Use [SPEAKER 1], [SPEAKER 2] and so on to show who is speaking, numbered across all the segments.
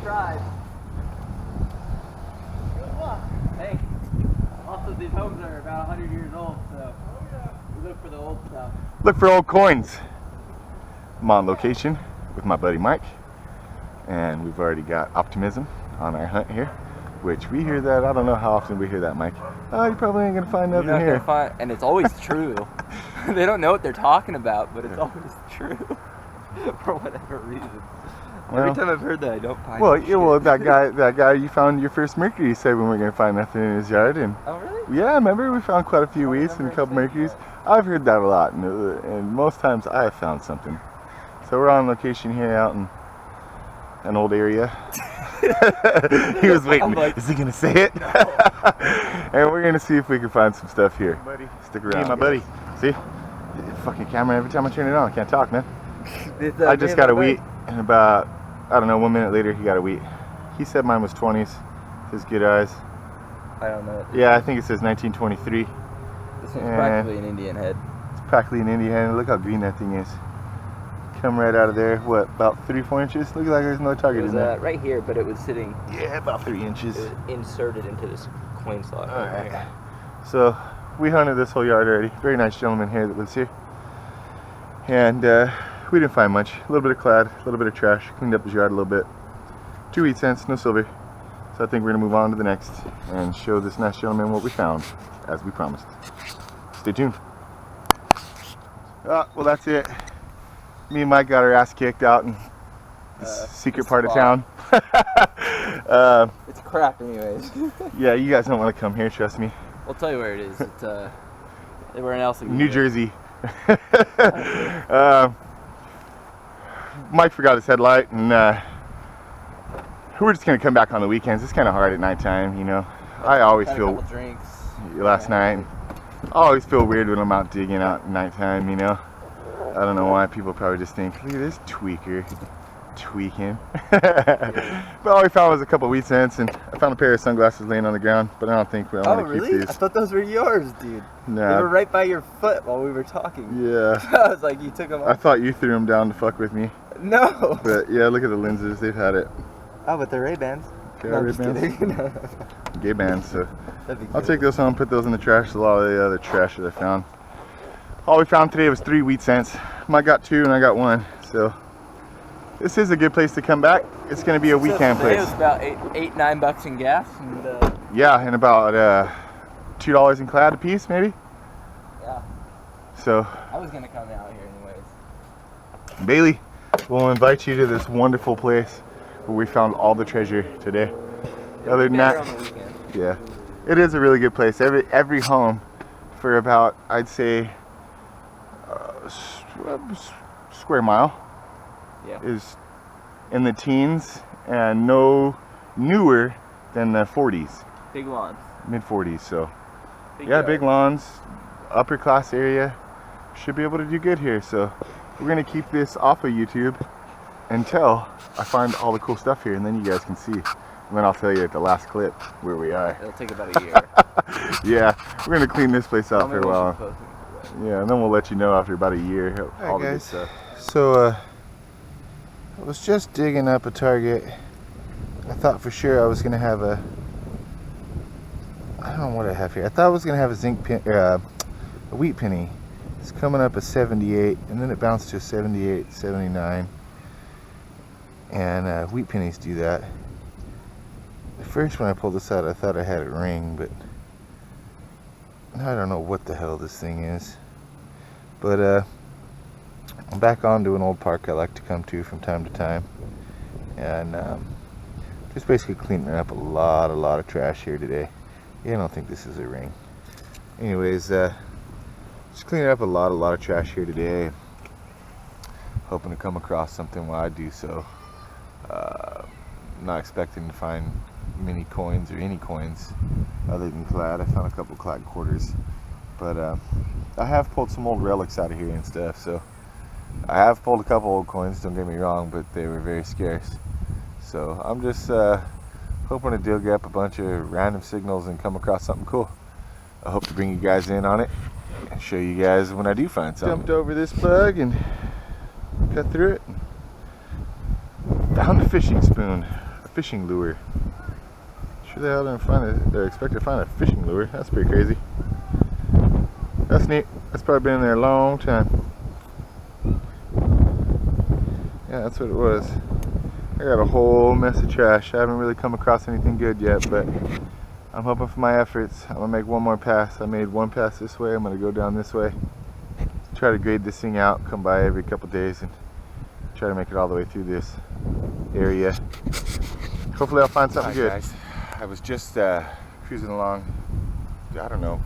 [SPEAKER 1] tried.
[SPEAKER 2] Good luck.
[SPEAKER 1] Hey, also these homes are about 100 years old, so we look for the old stuff.
[SPEAKER 3] Look for old coins. I'm on location with my buddy Mike, and we've already got optimism on our hunt here, which we hear that, I don't know how often we hear that, Mike. Oh, you probably ain't gonna find nothing
[SPEAKER 1] You're not
[SPEAKER 3] here.
[SPEAKER 1] gonna find, and it's always true. They don't know what they're talking about, but it's always true for whatever reason.
[SPEAKER 3] Well,
[SPEAKER 1] Every time I've heard that, I don't find.
[SPEAKER 3] well, yeah, well, that guy you found your first mercury said we weren't gonna find nothing in his yard, and
[SPEAKER 1] Oh really?
[SPEAKER 3] yeah, remember we found quite a few wheats and a couple mercuries. I've heard that a lot, and most times I have found something. So we're on location here out in an old area. He was waiting.
[SPEAKER 1] Like,
[SPEAKER 3] is he gonna say it?
[SPEAKER 1] No.
[SPEAKER 3] And we're gonna see if we can find some stuff here.
[SPEAKER 2] Buddy.
[SPEAKER 3] Stick around. Hey, my buddy. See? Fucking camera, every time I turn it on, I can't talk, man. I just got a wheat, and about, I don't know, 1 minute later, he got a wheat. He said mine was 20s. His good eyes.
[SPEAKER 1] I don't know.
[SPEAKER 3] Yeah, I think it says 1923.
[SPEAKER 1] This one's practically an Indian head.
[SPEAKER 3] It's practically an Indian head. Look how green that thing is. Come right out of there. What, about 3-4 inches? Looks like there's no target
[SPEAKER 1] It was
[SPEAKER 3] in there.
[SPEAKER 1] right here, but it was sitting.
[SPEAKER 3] Yeah, about 3 inches.
[SPEAKER 1] It was inserted into this coin slot.
[SPEAKER 3] All right. So we hunted this whole yard already. Very nice gentleman here that lives here. And we didn't find much. A little bit of clad, a little bit of trash. Cleaned up his yard a little bit. 2 wheat cents, no silver. So I think we're gonna move on to the next and show this nice gentleman what we found, as we promised. Stay tuned. Well, that's it. Me and Mike got our ass kicked out in this secret part of town.
[SPEAKER 1] It's crap, anyways.
[SPEAKER 3] Yeah, you guys don't want to come here, trust me.
[SPEAKER 1] We'll tell you where it is. It's everywhere else.
[SPEAKER 3] New Jersey. Mike forgot his headlight, and we're just gonna come back on the weekends. It's kind of hard at nighttime, you know. I always
[SPEAKER 1] Had a
[SPEAKER 3] feel
[SPEAKER 1] couple drinks
[SPEAKER 3] last night. I always feel weird when I'm out digging out at nighttime, you know. I don't know why. People probably just think, look at this tweaker tweaking. But all we found was a couple wheat cents, and I found a pair of sunglasses laying on the ground, but I don't think we want to keep
[SPEAKER 1] really?
[SPEAKER 3] these.
[SPEAKER 1] I thought those were yours, dude.
[SPEAKER 3] Nah.
[SPEAKER 1] They were right by your foot while we were talking.
[SPEAKER 3] Yeah.
[SPEAKER 1] I was like, you took them off.
[SPEAKER 3] I thought you threw them down to fuck with me.
[SPEAKER 1] No.
[SPEAKER 3] But yeah, look at the lenses. They've had it.
[SPEAKER 1] Oh, but they're Ray-Bans.
[SPEAKER 3] They
[SPEAKER 1] No,
[SPEAKER 3] are
[SPEAKER 1] I'm just
[SPEAKER 3] Ray-Bans?
[SPEAKER 1] kidding.
[SPEAKER 3] Gay bands, so
[SPEAKER 1] That'd be
[SPEAKER 3] I'll
[SPEAKER 1] good.
[SPEAKER 3] take those home, put those in the trash. A lot of the other trash that I found. All we found today was 3 wheat cents. Mike got 2 and I got 1. So this is a good place to come back. It's going to be a weekend
[SPEAKER 1] Today
[SPEAKER 3] place.
[SPEAKER 1] was about $8, $9 in gas, and
[SPEAKER 3] Yeah, and about $2 in clad a piece, maybe.
[SPEAKER 1] yeah,
[SPEAKER 3] So
[SPEAKER 1] I was gonna come out here anyways.
[SPEAKER 3] Bailey, we'll invite you to this wonderful place where we found all the treasure today. Other than that,
[SPEAKER 1] On the weekend.
[SPEAKER 3] yeah, it is a really good place. Every home for about, I'd say, square mile
[SPEAKER 1] Yeah.
[SPEAKER 3] is in the teens, and no newer than the 40s,
[SPEAKER 1] Big lawns.
[SPEAKER 3] mid 40s. So
[SPEAKER 1] Big
[SPEAKER 3] yeah,
[SPEAKER 1] yard.
[SPEAKER 3] big lawns, upper class area. Should be able to do good here. So we're gonna keep this off of YouTube until I find all the cool stuff here, and then you guys can see. And then I'll tell you at the last clip where we are.
[SPEAKER 1] It'll take about a year.
[SPEAKER 3] Yeah, we're gonna clean this place out
[SPEAKER 1] Tell me
[SPEAKER 3] for a
[SPEAKER 1] what
[SPEAKER 3] while.
[SPEAKER 1] you're supposed to do.
[SPEAKER 3] Yeah, and then we'll let you know after about a year all the good
[SPEAKER 2] guys.
[SPEAKER 3] stuff.
[SPEAKER 2] So, I was just digging up a target. I thought for sure I was gonna have a. I don't know what I have here. I thought I was gonna have a zinc pin, a wheat penny. It's coming up a 78, and then it bounced to a 78, 79. And wheat pennies do that. At first, when I pulled this out, I thought I had a ring, but now I don't know what the hell this thing is. But I'm back onto an old park I like to come to from time to time, and just basically cleaning up a lot of trash here today. Yeah, I don't think this is a ring. Anyways, just cleaning up a lot of trash here today. Hoping to come across something while I do so. Not expecting to find many coins or any coins other than clad. I found a couple clad quarters, but I have pulled some old relics out of here and stuff. So I have pulled a couple old coins, don't get me wrong, but they were very scarce. So I'm just hoping to dig up a bunch of random signals and come across something cool. I hope to bring you guys in on it and show you guys when I do find something. Jumped over this bug and cut through it. Found a fishing spoon. A
[SPEAKER 3] fishing lure. Sure the hell didn't find it. They're expected to find a fishing lure. That's pretty crazy. That's neat. That's probably been in there a long time. Yeah, that's what it was. I got a whole mess of trash. I haven't really come across anything good yet, but I'm hoping for my efforts. I'm gonna make one more pass. I made one pass this way. I'm gonna go down this way. Try to grade this thing out. Come by every couple days and try to make it all the way through this area. Hopefully I'll find something good. Guys, I was just cruising along, I don't know,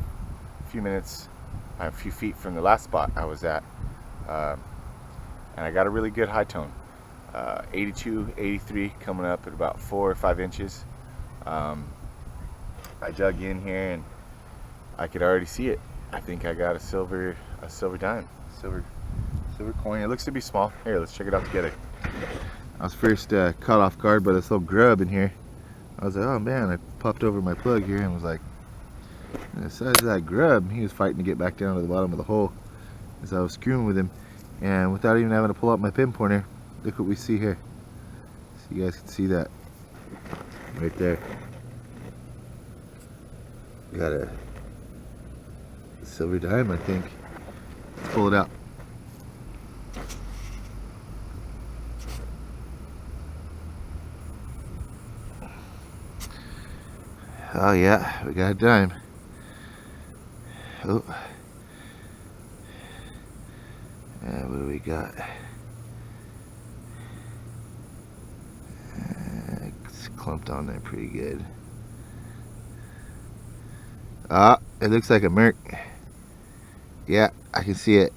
[SPEAKER 3] a few feet from the last spot I was at, and I got a really good high tone, 82, 83, coming up at about 4 or 5 inches. I dug in here and I could already see it. I think I got a silver dime, silver coin. It looks to be small. Here, let's check it out together. I was first caught off guard by this little grub in here. I was like, oh man, I popped over my plug here and was like, the size of that grub. He was fighting to get back down to the bottom of the hole as I was screwing with him, and without even having to pull out my pin pointer, look what we see here. So you guys can see that right there. Got a silver dime, I think. Let's pull it out. Oh yeah, we got a dime. Oh. And what do we got? It's clumped on there pretty good. Ah, it looks like a Merc. Yeah, I can see it.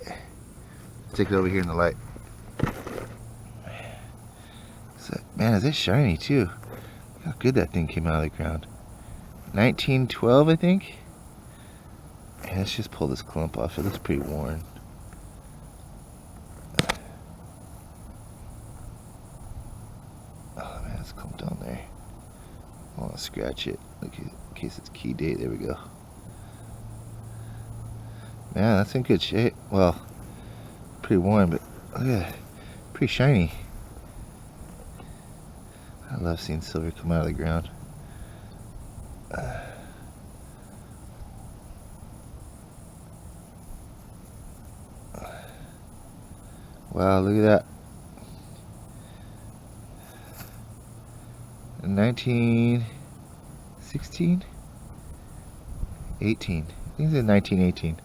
[SPEAKER 3] Take it over here in the light. So, man, is it shiny too? Look how good that thing came out of the ground. 1912, I think. Yeah, let's just pull this clump off. It looks pretty worn. Oh man, it's clumped on there. I want to scratch it in case it's key date. There we go. Man, that's in good shape. Well, pretty worn, but look at that. Pretty shiny. I love seeing silver come out of the ground. Wow, look at that. 1916? 18. I think it's 1918.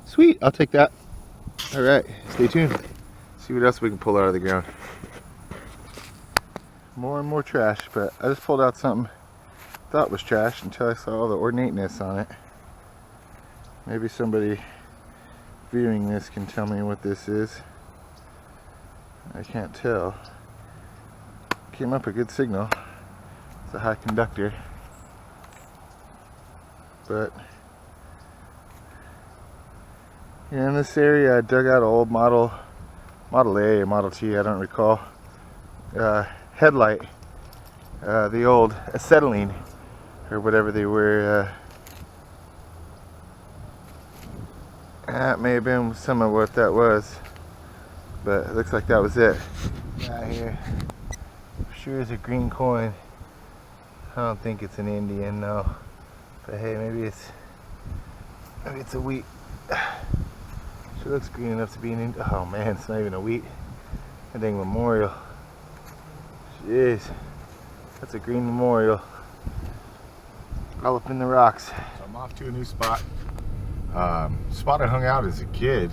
[SPEAKER 3] Sweet, I'll take that. Alright, stay tuned. See what else we can pull out of the ground. More and more trash, but I just pulled out something I thought was trash until I saw all the ornateness on it. Maybe somebody viewing this can tell me what this is. I can't tell. Came up a good signal. It's a high conductor. But yeah, in this area I dug out an old Model A or Model T, I don't recall, headlight. The old acetylene or whatever they were. That may have been some of what that was, but it looks like that was it. Right here, sure is a green coin. I don't think it's an Indian, no. But hey, maybe it's a wheat. Sure looks green enough to be an Indian. Oh man, it's not even a wheat. That dang memorial. Jeez, that's a green memorial. All up in the rocks. So I'm off to a new spot. Spot I hung out as a kid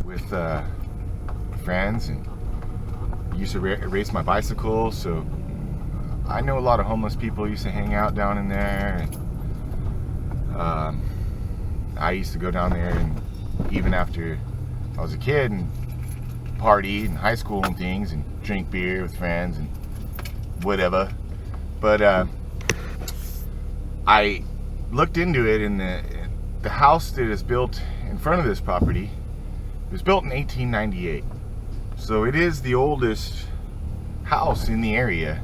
[SPEAKER 3] with friends and used to race my bicycle, so I know a lot of homeless people used to hang out down in there, and I used to go down there, and even after I was a kid and party in high school and things and drink beer with friends and whatever, but I looked into it, and the house that is built in front of this property was built in 1898, so it is the oldest house in the area.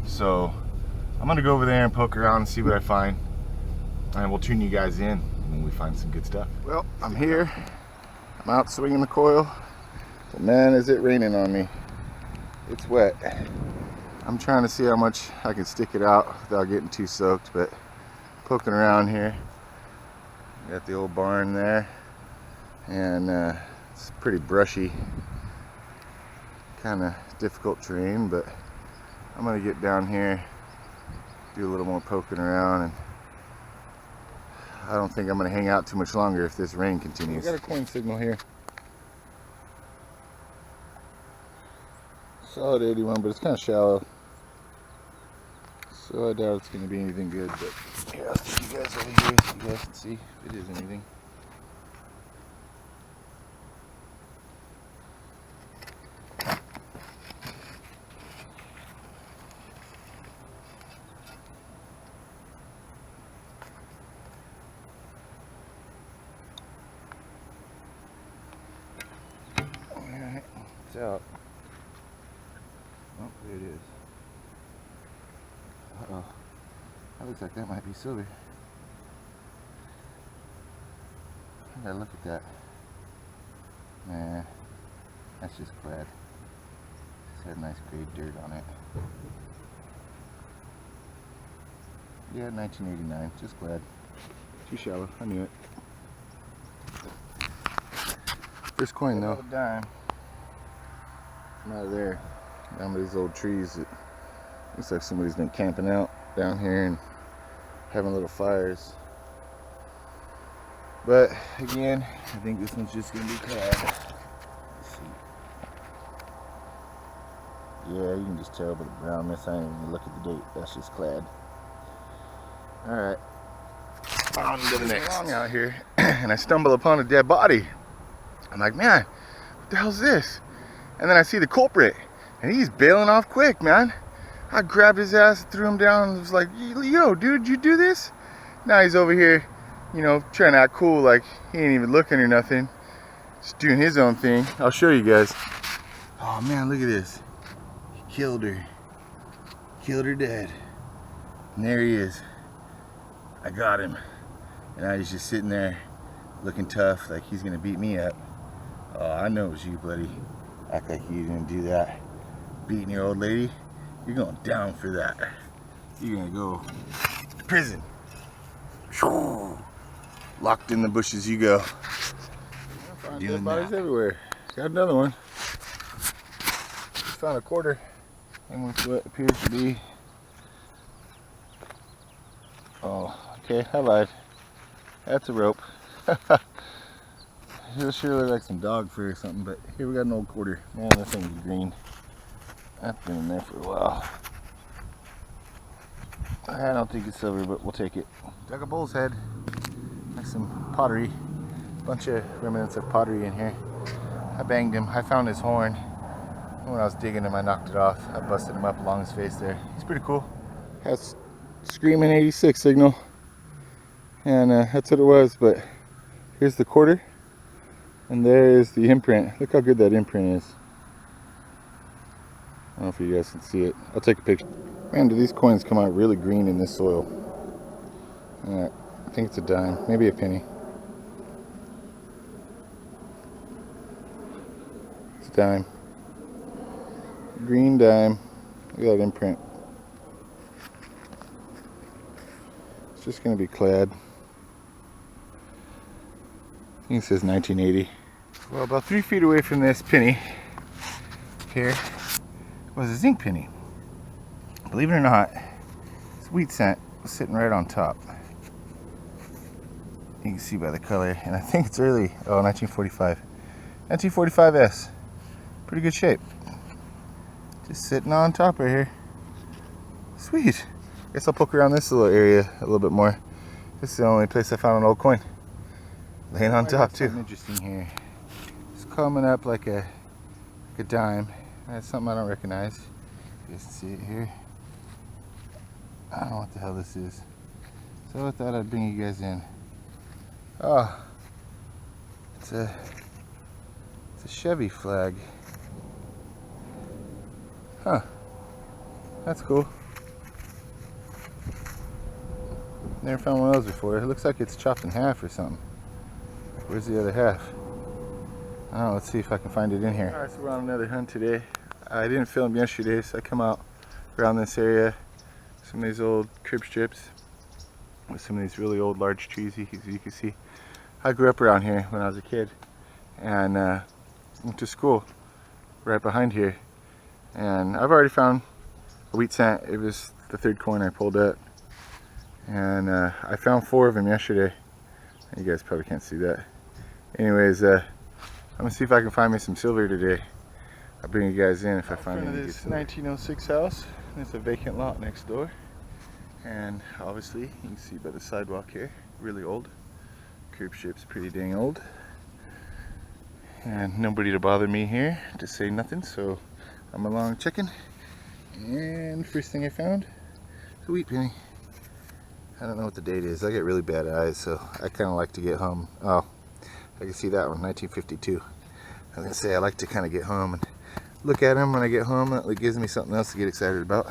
[SPEAKER 3] So I'm gonna go over there and poke around and see what I find, and we'll tune you guys in when we find some good stuff. Well, I'm here. I'm out swinging the coil, but man, is it raining on me. It's wet. I'm trying to see how much I can stick it out without getting too soaked, but poking around here. Got the old barn there, and it's pretty brushy, kind of difficult terrain, but I'm gonna get down here, do a little more poking around, and I don't think I'm gonna hang out too much longer if this rain continues. We got a coin signal here. Solid 81, but it's kind of shallow, so I doubt it's going to be anything good. But here, I'll take you guys over here so you guys can see if it is anything. Alright, it's out. Oh, there it is. Uh-oh. That looks like that might be silver. I gotta look at that. Nah, that's just clad. It's had nice gray dirt on it. Yeah, 1989, just clad. Too shallow, I knew it. First coin though. Dime. I'm out of there. Down by these old trees. It looks like somebody's been camping out down here and having little fires. But again, I think this one's just gonna be clad. Let's see. Yeah, you can just tell by the brownness. I ain't even look at the date. That's just clad. Alright. On to the next. I'm out here and I stumble upon a dead body. I'm like, man, what the hell's this? And then I see the culprit. And he's bailing off quick, man. I grabbed his ass, threw him down, and was like, yo, dude, you do this? Now he's over here, you know, trying to act cool, like he ain't even looking or nothing. Just doing his own thing. I'll show you guys. Oh man, look at this. He killed her. Killed her dead. And there he is. I got him. And now he's just sitting there looking tough, like he's gonna beat me up. Oh, I know it was you, buddy. Act like you didn't do that. Beating your old lady, you're going down for that. You're gonna go to prison. Locked in the bushes you go. Dead bodies everywhere. Got another one. Just found a quarter and with what appears to be. Oh, okay, I lied. That's a rope. It'll sure look like some dog fur or something, but here we got an old quarter. Man, that thing's green. That's been in there for a while. I don't think it's silver, but we'll take it. Dug a bull's head. Like some pottery. Bunch of remnants of pottery in here. I banged him. I found his horn. When I was digging him, I knocked it off. I busted him up along his face there. He's pretty cool. Has screaming 86 signal. And that's what it was, but here's the quarter. And there is the imprint. Look how good that imprint is. I don't know if you guys can see it. I'll take a picture. Man, do these coins come out really green in this soil. I think it's a dime, maybe a penny. It's a dime. Green dime. Look at that imprint. It's just going to be clad. I think it says 1980. Well, about 3 feet away from this penny here was a zinc penny. Believe it or not, this wheat cent was sitting right on top. You can see by the color, and I think it's early. Oh, 1945. 1945S. Pretty good shape. Just sitting on top right here. Sweet. Guess I'll poke around this little area a little bit more. This is the only place I found an old coin. Laying on top too. Interesting here. It's coming up like a dime. That's something I don't recognize. You guys can see it here. I don't know what the hell this is. So I thought I'd bring you guys in. Oh, it's a Chevy flag. Huh. That's cool. Never found one of those before. It looks like it's chopped in half or something. Where's the other half? I don't know, let's see if I can find it in here. Alright, so we're on another hunt today. I didn't film yesterday, so I come out around this area. Some of these old crib strips with some of these really old large trees you can see. I grew up around here when I was a kid, and went to school right behind here. And I've already found a wheat cent. It was the third coin I pulled out. And I found 4 of them yesterday. You guys probably can't see that. Anyways, I'm gonna see if I can find me some silver today. I'll bring you guys in if I find any. This 1906 house. There's a vacant lot next door. And obviously, you can see by the sidewalk here, really old. Curb strip's pretty dang old. And nobody to bother me here to say nothing, so I'm along checking. And first thing I found is a wheat penny. I don't know what the date is. I get really bad eyes, so I kind of like to get home. Oh, I can see that one, 1952. I was gonna say I like to kind of get home and look at them when I get home. It gives me something else to get excited about.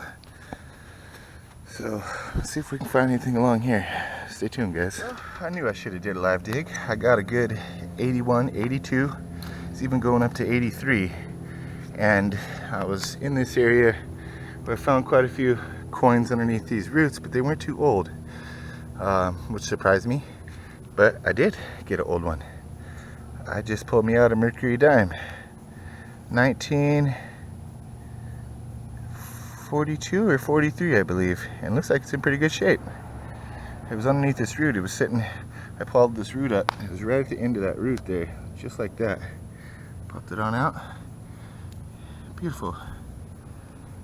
[SPEAKER 3] So let's see if we can find anything along here. Stay tuned, guys. Well, I knew I should have did a live dig. I got a good 81, 82. It's even going up to 83. And I was in this area where I found quite a few coins underneath these roots, but they weren't too old, which surprised me. But I did get an old one. I just pulled me out a mercury dime, 1942 or 43, I believe, and looks like it's in pretty good shape. It was underneath this root. It was sitting, I pulled this root up. It was right at the end of that root there, just like that. Popped it on out. Beautiful.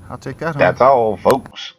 [SPEAKER 3] I'll take that home.
[SPEAKER 4] That's all, folks.